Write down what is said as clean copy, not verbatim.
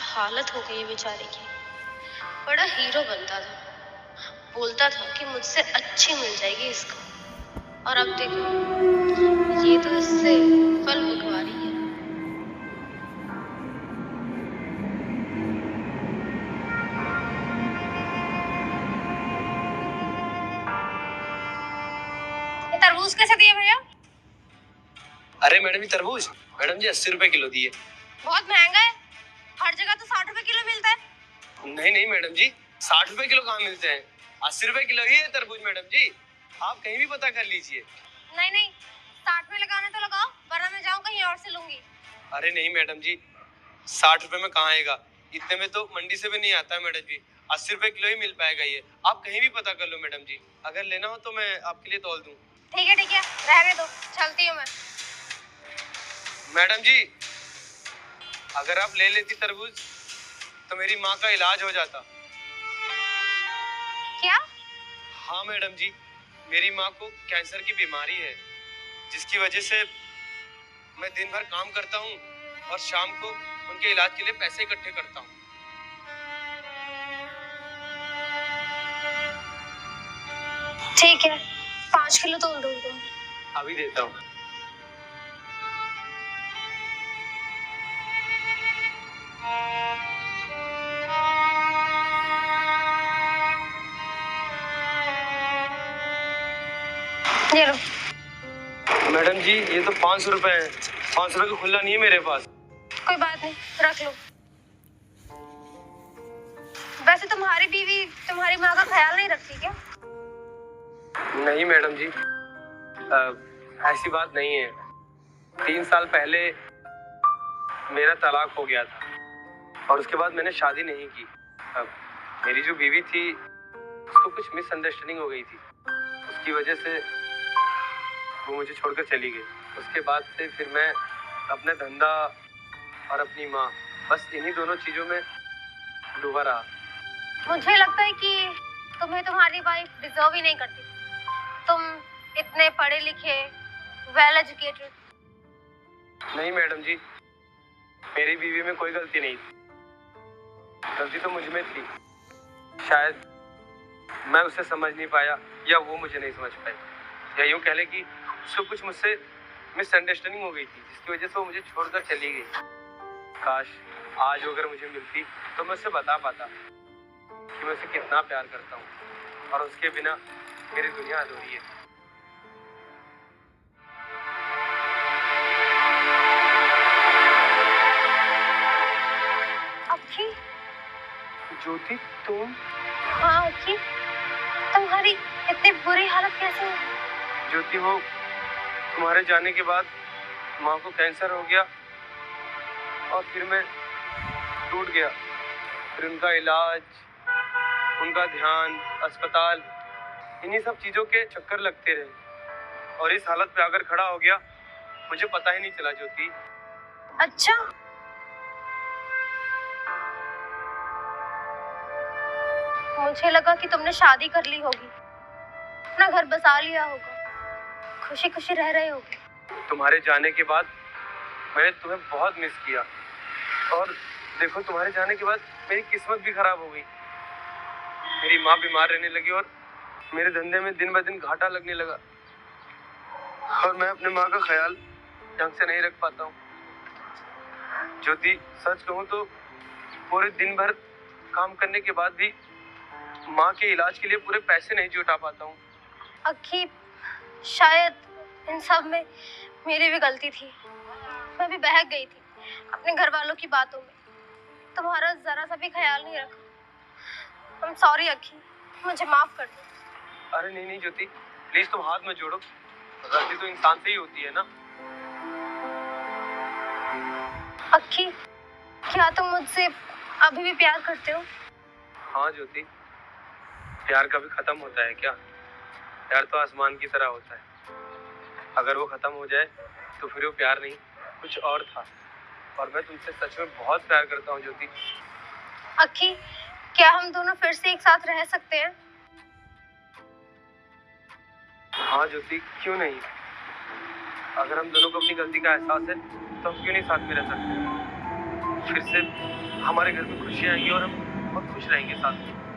हालत हो गई है बेचारे की। बड़ा हीरो बनता था, बोलता था कि मुझसे अच्छी मिल जाएगी इसको, और अब देखो ये तो इससे फल बिकवा रही है। ये तरबूज कैसे दिए भैया? अरे मैडम जी तरबूज, मैडम जी 80 रुपए किलो दिए। बहुत महंगा है, हर जगह तो 60 रुपए किलो मिलता है। नहीं नहीं मैडम जी, 60 रुपए किलो कहाँ मिलते हैं, 80 रुपए किलो ही है तरबूज मैडम जी। आप कहीं भी पता कर लीजिए। नहीं नहीं, 60 में लगाने तो लगाओ, वरना मैं जाऊं कहीं और से लूंगी। अरे नहीं मैडम जी, 60 रुपए में कहाँ आएगा, इतने में तो मंडी से भी नहीं आता है मैडम जी। 80 रुपए किलो ही मिल पाएगा ये, आप कहीं भी पता कर लो मैडम जी। अगर लेना हो तो मैं आपके लिए तौल दूं। ठीक है, रहने दो, चलती हूँ मैं। मैडम जी, अगर आप ले लेती तरबूज तो मेरी माँ का इलाज हो जाता। क्या? हाँ मैडम जी, मेरी माँ को कैंसर की बीमारी है, जिसकी वजह से मैं दिन भर काम करता हूँ और शाम को उनके इलाज के लिए पैसे इकट्ठे करता हूँ। ठीक है, 5 किलो तोल दो तुम। अभी देता हूँ। ये लो। मैडम जी ये तो 500 रुपए है, 500 रुपए का खुला नहीं है मेरे पास। कोई बात नहीं, रख लो। वैसे तुम्हारी बीवी तुम्हारी माँ का ख्याल नहीं रखती क्या? नहीं मैडम जी, ऐसी बात नहीं है। 3 साल पहले मेरा तलाक हो गया था और उसके बाद मैंने शादी नहीं की। मेरी जो बीवी थी उसको कुछ मिसअंडरस्टैंडिंग हो गई थी, उसकी वजह से वो मुझे छोड़कर चली गई। उसके बाद से फिर मैं अपना धंधा और अपनी माँ, बस इन्हीं दोनों चीजों में डूबा रहा। मुझे लगता है कि तुम्हें तुम्हारी वाइफ डिजर्व ही नहीं करती। तुम इतने पढ़े लिखे, वेल एजुकेटेड। नहीं मैडम जी, मेरी बीवी में कोई गलती नहीं थी, गलती तो मुझ में थी। शायद मैं उसे समझ नहीं पाया या वो मुझे नहीं समझ पाई, या यूं कह ले कि उसको कुछ मुझसे मिसअंडरस्टैंडिंग हो गई थी, जिसकी वजह से वो मुझे छोड़कर चली गई। काश आज अगर मुझे मिलती तो मैं उसे बता पाता कि मैं उसे कितना प्यार करता हूँ और उसके बिना मेरी दुनिया अधूरी है। अक्की? ज्योति तुम? हाँ अक्की, तुम्हारी इतनी बुरी हालत कैसे हुई? ज्योति वो तुम्हारे जाने के बाद माँ को कैंसर हो गया और फिर मैं टूट गया। फिर उनका इलाज, उनका ध्यान, अस्पताल, इन्हीं सब चीजों के चक्कर लगते रहे और इस हालत पे आकर खड़ा हो गया, मुझे पता ही नहीं चला ज्योति। अच्छा, मुझे लगा कि तुमने शादी कर ली होगी, अपना घर बसा लिया होगा, खुशी खुशी रह रहे होगे। तुम्हारे जाने के बाद मैंने तुम्हें बहुत मिस किया और देखो तुम्हारे जाने के बाद मेरी किस्मत भी खराब हो गई। मेरी माँ बीमार रहने लगी और मेरे धंधे में दिन ब दिन घाटा लगने लगा और मैं अपने माँ का ख्याल ढंग से नहीं रख पाता हूँ। ज्योति सच कहूँ तो पूरे दिन भर काम करने के बाद भी माँ के इलाज के लिए पूरे पैसे नहीं जुटा पाता हूँ। अक्की, शायद इन सब में मेरी भी गलती थी। मैं भी बहक गई थी अपने घर वालों की बातों में, तुम्हारा जरा सा भी ख्याल नहीं रखा। I'm sorry अक्की, मुझे माफ कर दो। अरे नहीं नहीं ज्योति, प्लीज तुम हाथ मत जोड़ो, गलती तो इंसान से ही होती है ना। अक्की, क्या तुम मुझसे अभी भी प्यार करते हो? हाँ ज्योति, प्यार कभी खत्म होता है क्या? प्यार तो आसमान की तरह होता है, अगर वो खत्म हो जाए तो फिर वो प्यार नहीं कुछ और था। और मैं तुमसे सच में बहुत प्यार करता हूँ ज्योति। अक्की, क्या हम दोनों फिर से एक साथ रह सकते हैं? हाँ ज्योति, क्यों नहीं? अगर हम दोनों को अपनी गलती का एहसास है तो हम क्यों नहीं साथ में रह सकते? फिर से हमारे घर में खुशियाँ आएंगी और हम बहुत खुश रहेंगे साथ में।